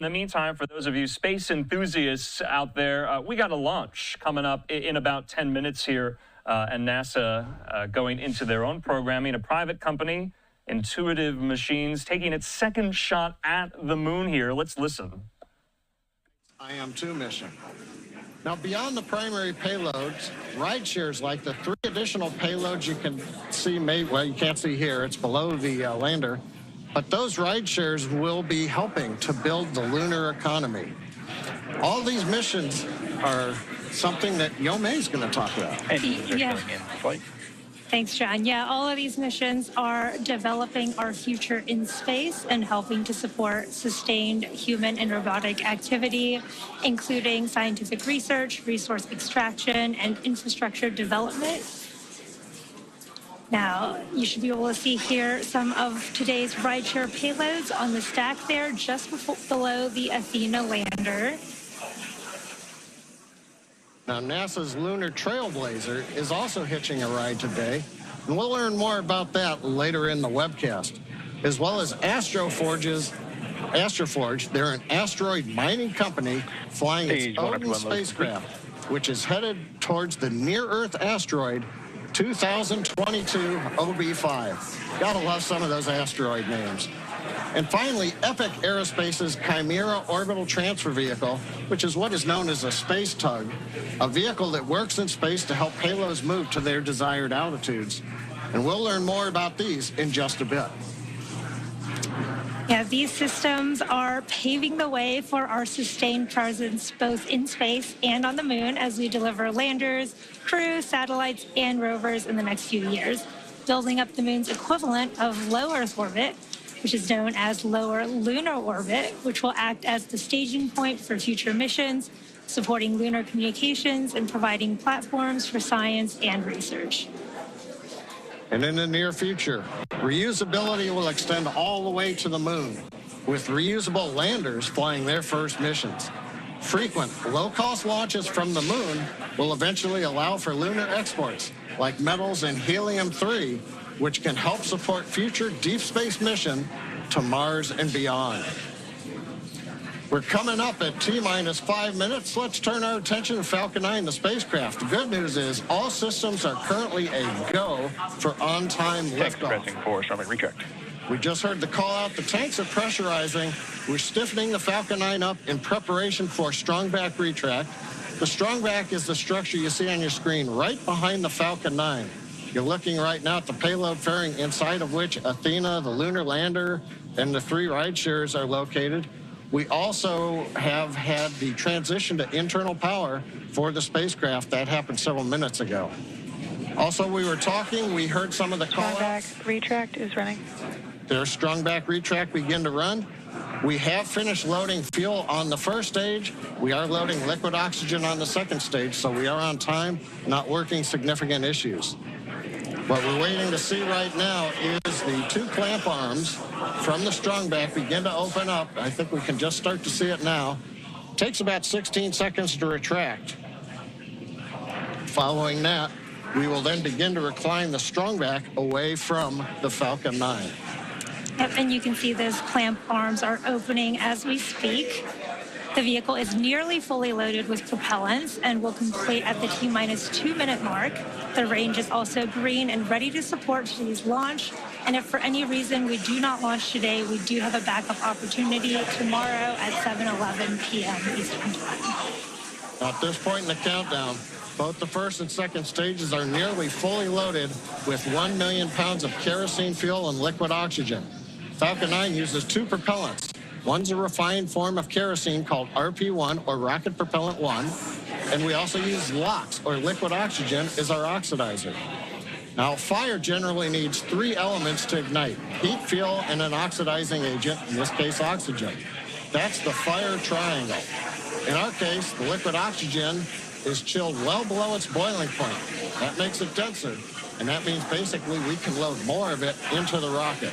the meantime, for those of you space enthusiasts out there, we got a launch coming up in about 10 minutes here, and NASA going into their own programming. A private company, Intuitive Machines, taking its second shot at the moon here. Let's listen. IM-2 mission. Now, beyond the primary payloads, ride shares like the 3 additional payloads you can see, well, you can't see here, it's below the lander, but those ride shares will be helping to build the lunar economy. All these missions are something that Yomei is going to talk about. Yeah. Thanks, John. Yeah, all of these missions are developing our future in space and helping to support sustained human and robotic activity, including scientific research, resource extraction, and infrastructure development. Now, you should be able to see here some of today's rideshare payloads on the stack there, just below the Athena lander. Now, NASA's Lunar Trailblazer is also hitching a ride today, and we'll learn more about that later in the webcast, as well as Astroforge. They're an asteroid mining company flying its own spacecraft, which is headed towards the near-Earth asteroid 2022 OB5. Gotta love some of those asteroid names. And finally, Epic Aerospace's Chimera Orbital Transfer Vehicle, which is what is known as a space tug, a vehicle that works in space to help payloads move to their desired altitudes. And we'll learn more about these in just a bit. Yeah, these systems are paving the way for our sustained presence both in space and on the moon as we deliver landers, crew, satellites, and rovers in the next few years, building up the moon's equivalent of low Earth orbit, which is known as lower lunar orbit, which will act as the staging point for future missions, supporting lunar communications and providing platforms for science and research. And in the near future, reusability will extend all the way to the moon, with reusable landers flying their first missions. Frequent, low-cost launches from the moon will eventually allow for lunar exports, like metals and helium-3, which can help support future deep space mission to Mars and beyond. We're coming up at T-minus 5 minutes. Let's turn our attention to Falcon 9, the spacecraft. The good news is all systems are currently a go for on-time liftoff. We just heard the call out. The tanks are pressurizing. We're stiffening the Falcon 9 up in preparation for strongback retract. The strongback is the structure you see on your screen right behind the Falcon 9. You're looking right now at the payload fairing, inside of which Athena, the lunar lander, and the 3 ride shares are located. We also have had the transition to internal power for the spacecraft. That happened several minutes ago. Also, we heard some of the call-outs. Strongback retract is running. There's strongback retract begin to run. We have finished loading fuel on the first stage. We are loading liquid oxygen on the second stage, so we are on time, not working significant issues. What we're waiting to see right now is the 2 clamp arms from the strongback begin to open up. I think we can just start to see it now. It takes about 16 seconds to retract. Following that, we will then begin to recline the strongback away from the Falcon 9. Yep, and you can see those clamp arms are opening as we speak. The vehicle is nearly fully loaded with propellants and will complete at the T-minus 2 minute mark. The range is also green and ready to support today's launch. And if for any reason we do not launch today, we do have a backup opportunity tomorrow at 7:11 p.m. Eastern Time. At this point in the countdown, both the first and second stages are nearly fully loaded with 1 million pounds of kerosene fuel and liquid oxygen. Falcon 9 uses 2 propellants. One's a refined form of kerosene called RP1, or Rocket Propellant 1, and we also use LOX, or liquid oxygen, as our oxidizer. Now, fire generally needs 3 elements to ignite: heat, fuel, and an oxidizing agent, in this case, oxygen. That's the fire triangle. In our case, the liquid oxygen is chilled well below its boiling point. That makes it denser, and that means basically we can load more of it into the rocket.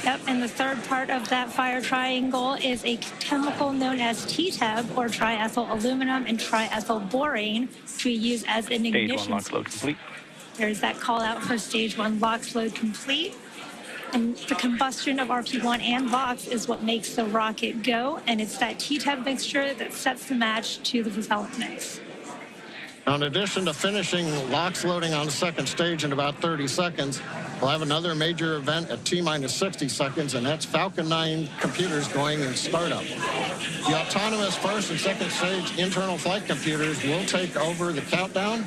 Yep, and the third part of that fire triangle is a chemical known as TTAB, or triethyl aluminum and triethyl borane, which we use as an ignition. Stage 1 LOX load complete. There's that call out for stage 1 LOX load complete. And the combustion of RP1 and VOX is what makes the rocket go, and it's that T-temp mixture that sets the match to the propellant mix. In addition to finishing LOX loading on the second stage in about 30 seconds, we'll have another major event at T-minus 60 seconds, and that's Falcon 9 computers going in startup. The autonomous first and second stage internal flight computers will take over the countdown.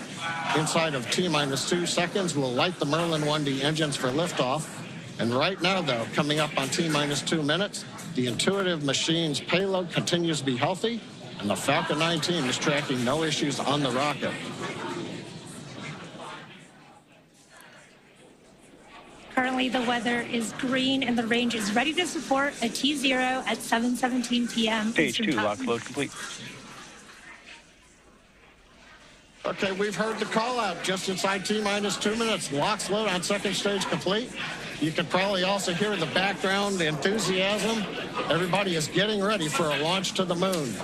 Inside of T-minus 2 seconds, we'll light the Merlin 1D engines for liftoff. And right now, though, coming up on T-minus 2 minutes, the Intuitive Machines payload continues to be healthy, and the Falcon 9 team is tracking no issues on the rocket. Currently, the weather is green, and the range is ready to support a T0 at 7:17 p.m. Stage 2, LOX load complete. Okay, we've heard the call out just inside T-minus 2 minutes. LOX load on second stage complete. You can probably also hear the background enthusiasm. Everybody is getting ready for a launch to the moon.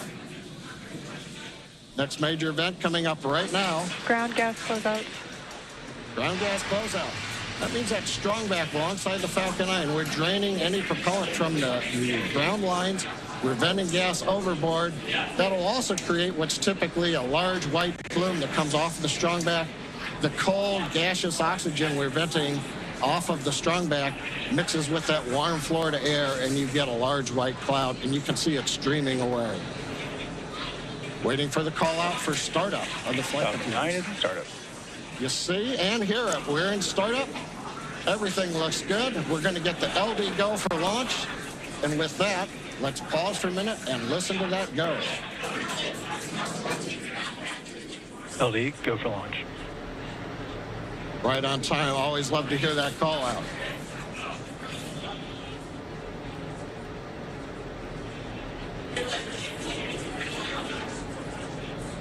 Next major event coming up right now. Ground gas closeout. Ground gas closeout. That means that strongback alongside the Falcon 9. We're draining any propellant from the ground lines. We're venting gas overboard. That'll also create what's typically a large white plume that comes off the strongback. The cold, gaseous oxygen we're venting off of the strongback mixes with that warm Florida air, and you get a large white cloud, and you can see it streaming away. Waiting for the call out for startup of the flight. Falcon 9 is in startup. You see and hear it. We're in startup. Everything looks good. We're going to get the LD go for launch. And with that, let's pause for a minute and listen to that go. LD, go for launch. Right on time. Always love to hear that call out.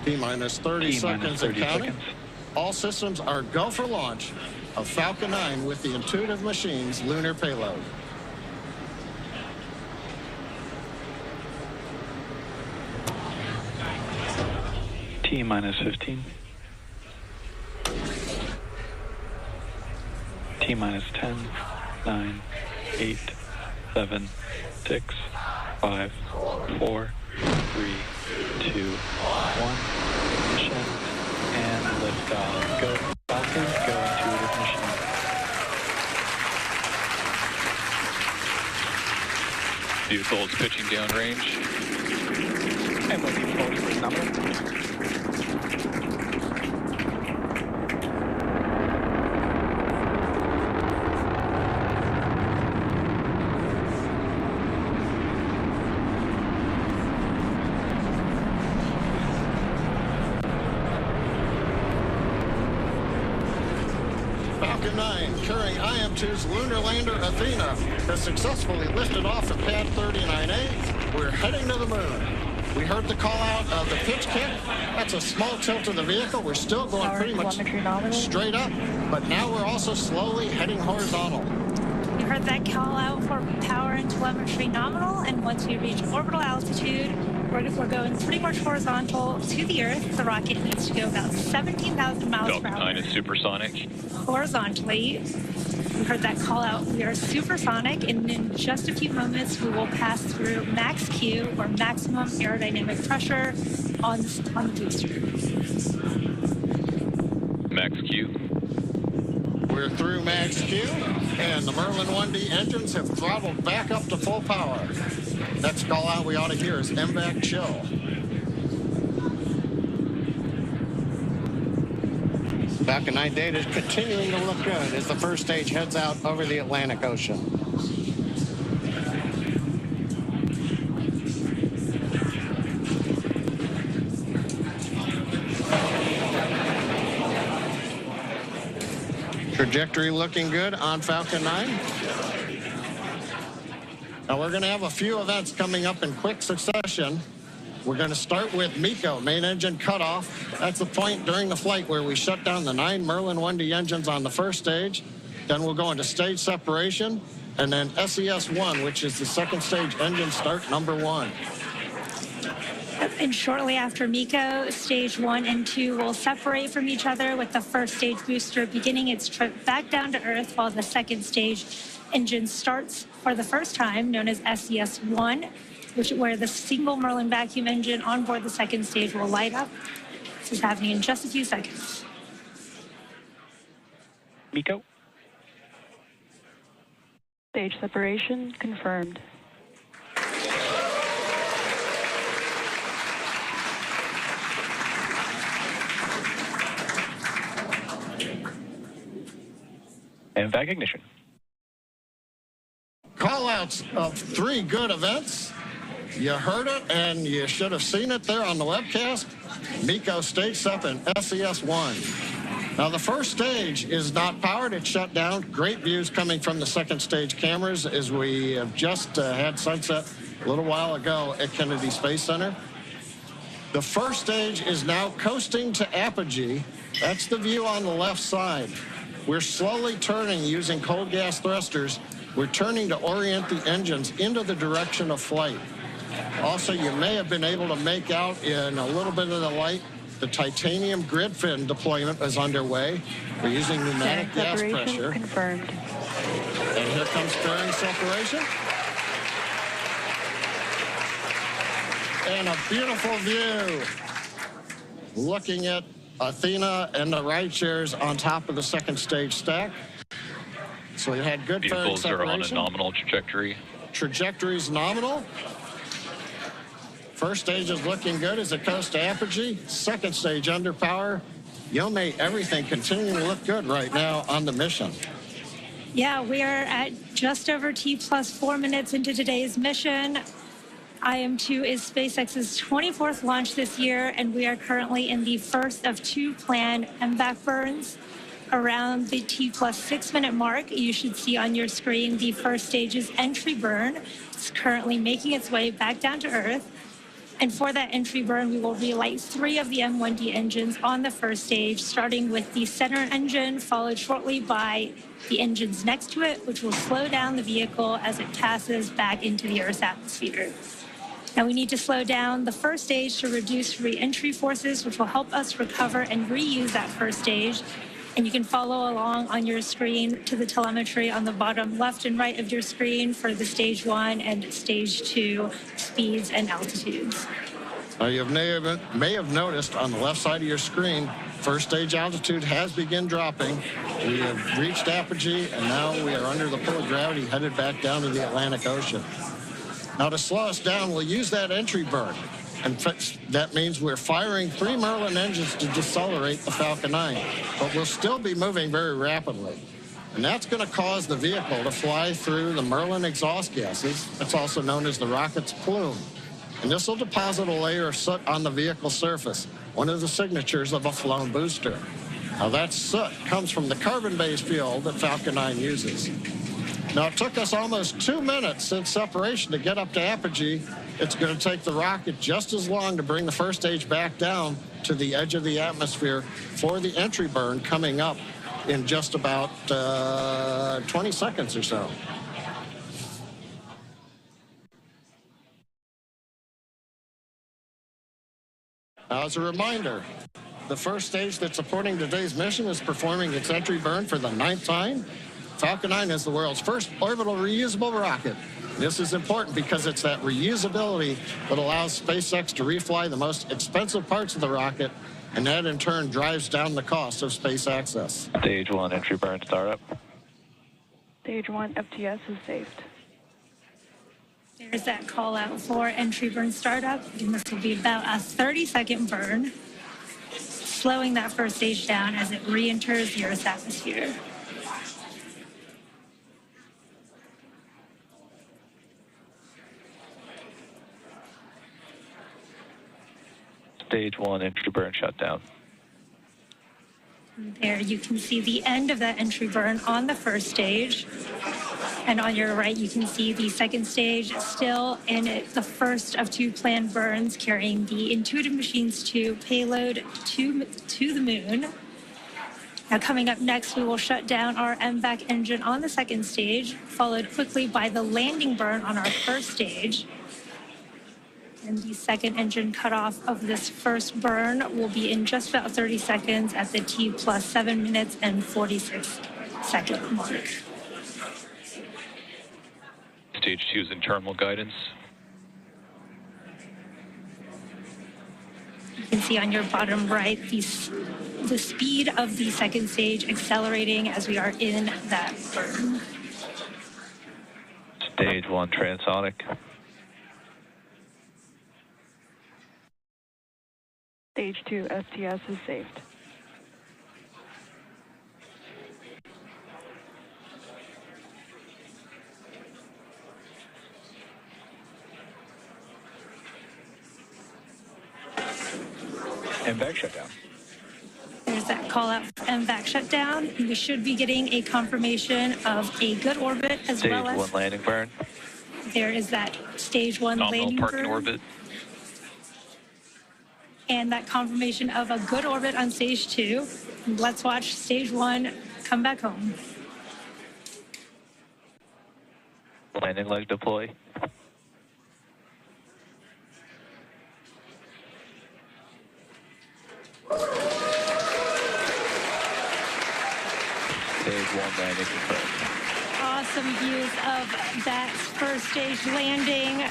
T-minus 30 seconds and counting. All systems are go for launch of Falcon 9 with the Intuitive Machines lunar payload. T-minus 15. T-minus 10, 9, 8, 7, 6, 5, 4, 3, 2, 1. Mission and liftoff. Go Falcon, go Intuitive Machine. Beautiful, it's pitching downrange. And looking forward for nominal. Falcon 9, carrying IM-2's lunar lander Athena, has successfully lifted off at pad 39A. We're heading to the moon. We heard the call out of the pitch kick. That's a small tilt of the vehicle. We're still going pretty much straight up, but now we're also slowly heading horizontal. You heard that call out for power and telemetry nominal, and once we reach orbital altitude, we're going pretty much horizontal to the Earth. The rocket needs to go about 17,000 miles per Falcon hour. 9 is supersonic. Horizontally. We heard that call out. We are supersonic, and in just a few moments, we will pass through max Q, or maximum aerodynamic pressure, on the booster. Max Q. We're through max Q, and the Merlin 1D engines have throttled back up to full power. Next call out we ought to hear is MVAC chill. Falcon 9 data is continuing to look good as the first stage heads out over the Atlantic Ocean. Trajectory looking good on Falcon 9. Now we're going to have a few events coming up in quick succession. We're going to start with MECO, main engine cutoff. That's the point during the flight where we shut down the 9 Merlin 1D engines on the first stage. Then we'll go into stage separation, and then SES-1, which is the second stage engine start number 1. And shortly after MECO, stage 1 and 2 will separate from each other, with the first stage booster beginning its trip back down to Earth, while the second stage engine starts for the first time, known as SES-1, where the single Merlin vacuum engine on board the second stage will light up. This is happening in just a few seconds. Miko. Stage separation confirmed. And vac ignition. Call-outs of 3 good events. You heard it, and you should have seen it there on the webcast. Miko stage up in SES-1. Now, the first stage is not powered. It's shut down. Great views coming from the second stage cameras as we have just had sunset a little while ago at Kennedy Space Center. The first stage is now coasting to apogee. That's the view on the left side. We're slowly turning using cold gas thrusters. We're turning to orient the engines into the direction of flight. Also, you may have been able to make out in a little bit of the light, the titanium grid fin deployment is underway. We're using pneumatic gas pressure. Confirmed. And here comes fairing separation. And a beautiful view. Looking at Athena and the ride shares on top of the second stage stack. So we had good fairing Vehicles are on a separation. nominal trajectory. Trajectory's nominal. First stage is looking good as it coasts to apogee. Second stage under power. Yome, everything continuing to look good right now on the mission. Yeah, we are at just over T+4 minutes into today's mission. IM-2 is SpaceX's 24th launch this year, and we are currently in the first of 2 planned MVAC burns. Around the T+6 minute mark, you should see on your screen the first stage's entry burn. It's currently making its way back down to Earth. And for that entry burn, we will relight 3 of the M1D engines on the first stage, starting with the center engine, followed shortly by the engines next to it, which will slow down the vehicle as it passes back into the Earth's atmosphere. Now we need to slow down the first stage to reduce re-entry forces, which will help us recover and reuse that first stage. And you can follow along on your screen to the telemetry on the bottom left and right of your screen for the stage 1 and stage 2 speeds and altitudes. You may have noticed on the left side of your screen, first stage altitude has begun dropping. We have reached apogee, and now we are under the pull of gravity, headed back down to the Atlantic Ocean. Now, to slow us down, we'll use that entry burn. And that means we're firing 3 Merlin engines to decelerate the Falcon 9. But we'll still be moving very rapidly. And that's going to cause the vehicle to fly through the Merlin exhaust gases. That's also known as the rocket's plume. And this will deposit a layer of soot on the vehicle surface, one of the signatures of a flown booster. Now, that soot comes from the carbon-based fuel that Falcon 9 uses. Now, it took us almost 2 minutes since separation to get up to apogee. It's going to take the rocket just as long to bring the first stage back down to the edge of the atmosphere for the entry burn coming up in just about 20 seconds or so. Now, as a reminder, the first stage that's supporting today's mission is performing its entry burn for the 9th time. Falcon 9 is the world's first orbital reusable rocket. This is important because it's that reusability that allows SpaceX to refly the most expensive parts of the rocket, and that in turn drives down the cost of space access. Stage 1 entry burn startup. Stage 1 FTS is saved. There's that call out for entry burn startup. And this will be about a 30-second burn, slowing that first stage down as it re-enters the Earth's atmosphere. Stage 1 entry burn shutdown. There you can see the end of that entry burn on the first stage. And on your right, you can see the second stage still in the first of 2 planned burns, carrying the Intuitive Machines 2 payload to the moon. Now, coming up next, we will shut down our MVAC engine on the second stage, followed quickly by the landing burn on our first stage. And the second engine cutoff of this first burn will be in just about 30 seconds at the T+7 minutes and 46 second mark. Stage 2's in terminal guidance. You can see on your bottom right the speed of the second stage accelerating as we are in that burn. Stage 1 transonic. Stage 2 STS is saved. MVAC shutdown. There's that call out for MVAC shutdown. We should be getting a confirmation of a good orbit as Stage well as 1 landing burn. there is that stage 1 Nominal landing parking burn. orbit. And that confirmation of a good orbit on stage 2. Let's watch stage 1 come back home. Landing leg deploy. Stage 1 landing confirmed. Awesome views of that first stage landing.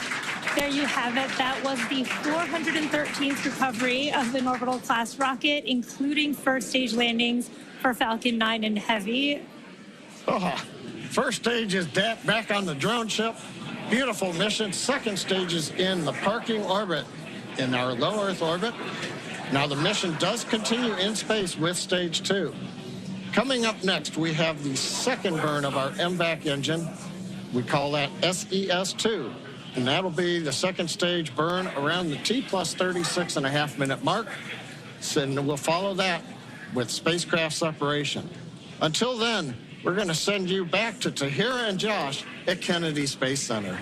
There you have it. That was the 413th recovery of an orbital class rocket, including first stage landings for Falcon 9 and Heavy. Oh, first stage is back on the drone ship. Beautiful mission. Second stage is in the parking orbit in our low Earth orbit. Now the mission does continue in space with stage 2. Coming up next, we have the second burn of our MVAC engine. We call that SES2. And that'll be the second stage burn around the T plus 36.5-minute mark. And we'll follow that with spacecraft separation. Until then, we're going to send you back to Tahira and Josh at Kennedy Space Center.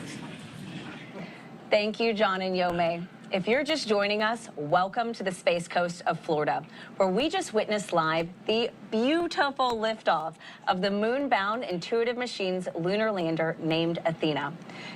Thank you, John and Yome. If you're just joining us, welcome to the Space Coast of Florida, where we just witnessed live the beautiful liftoff of the moon-bound Intuitive Machines lunar lander named Athena.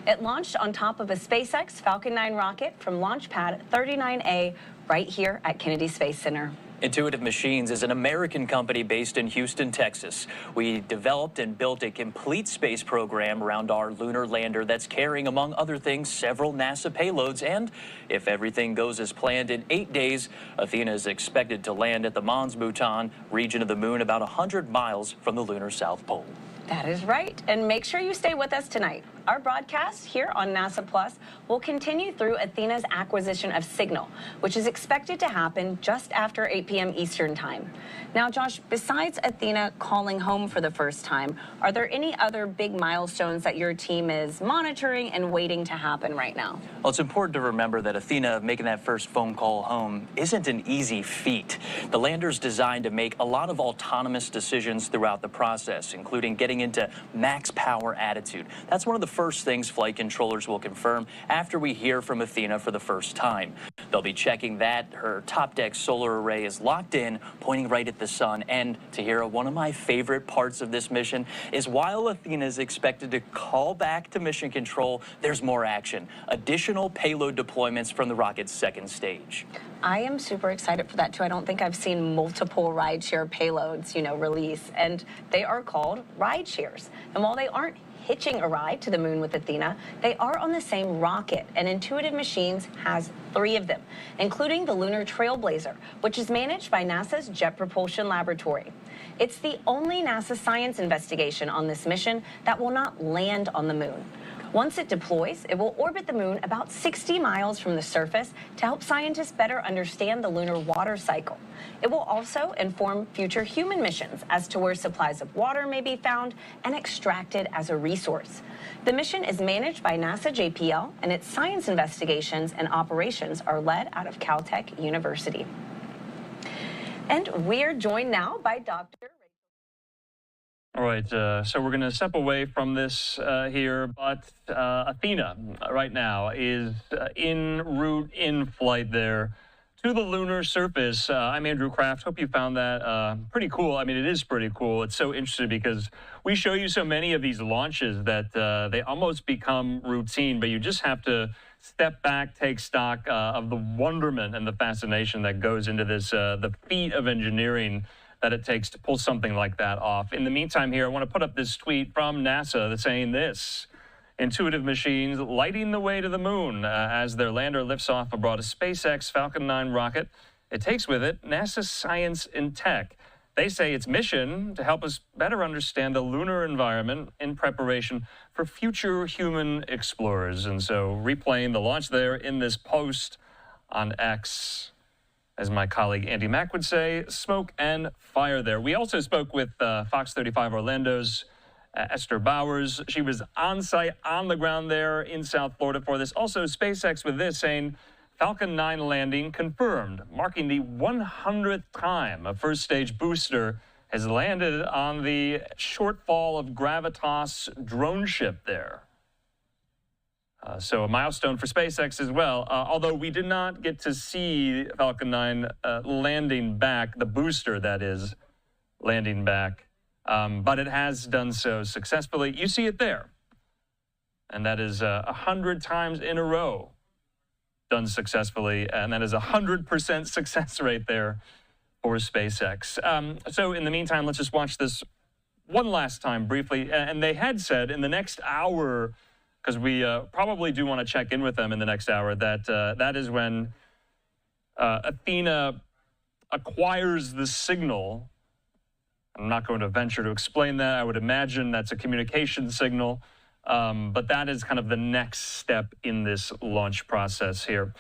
It launched on top of a SpaceX Falcon 9 rocket from Launch Pad 39A right here at Kennedy Space Center. Intuitive Machines is an American company based in Houston, Texas. We developed and built a complete space program around our lunar lander that's carrying, among other things, several NASA payloads. And if everything goes as planned, in 8 days, Athena is expected to land at the Mons Bhutan region of the moon, about 100 miles from the lunar South Pole. That is right. And make sure you stay with us tonight. Our broadcast here on NASA Plus will continue through Athena's acquisition of signal, which is expected to happen just after 8 p.m. Eastern Time. Now, Josh, besides Athena calling home for the first time, are there any other big milestones that your team is monitoring and waiting to happen right now? Well, it's important to remember that Athena making that first phone call home isn't an easy feat. The lander's designed to make a lot of autonomous decisions throughout the process, including getting into max power attitude. That's one of the first things flight controllers will confirm after we hear from Athena for the first time. They'll be checking that her top deck solar array is locked in, pointing right at the sun. And Tahira, one of my favorite parts of this mission is while Athena is expected to call back to mission control, there's more action. Additional payload deployments from the rocket's second stage. I am super excited for that too. I don't think I've seen multiple rideshare payloads, release, and they are called ride shares. And while they aren't hitching a ride to the moon with Athena, they are on the same rocket, and Intuitive Machines has 3 of them, including the Lunar Trailblazer, which is managed by NASA's Jet Propulsion Laboratory. It's the only NASA science investigation on this mission that will not land on the moon. Once it deploys, it will orbit the moon about 60 miles from the surface to help scientists better understand the lunar water cycle. It will also inform future human missions as to where supplies of water may be found and extracted as a resource. The mission is managed by NASA JPL, and its science investigations and operations are led out of Caltech University. And we're joined now by Dr. All right, so we're going to step away from this here, but Athena right now is en route, in flight there to the lunar surface. I'm Andrew Kraft. Hope you found that pretty cool. I mean, it is pretty cool. It's so interesting because we show you so many of these launches that they almost become routine, but you just have to step back, take stock of the wonderment and the fascination that goes into this, the feat of engineering that it takes to pull something like that off. In the meantime here, I want to put up this tweet from NASA that's saying this: intuitive machines lighting the way to the moon as their lander lifts off aboard a SpaceX Falcon 9 rocket. It takes with it NASA's science and tech. They say its mission to help us better understand the lunar environment in preparation for future human explorers. And so replaying the launch there in this post on X, as my colleague Andy Mack would say, smoke and fire there. We also spoke with Fox 35 Orlando's Esther Bowers. She was on site, on the ground there in South Florida for this. Also, SpaceX with this saying Falcon 9 landing confirmed, marking the 100th time a first stage booster has landed on the shortfall of Gravitas drone ship there. So a milestone for SpaceX as well, although we did not get to see Falcon 9 landing back, the booster that is landing back, but it has done so successfully. You see it there, and that is 100 times in a row done successfully, and that is 100% success rate there for SpaceX. So in the meantime, let's just watch this one last time briefly, and they had said in the next hour, because we probably do want to check in with them in the next hour, that that is when Athena acquires the signal. I'm not going to venture to explain that. I would imagine that's a communication signal, but that is kind of the next step in this launch process here.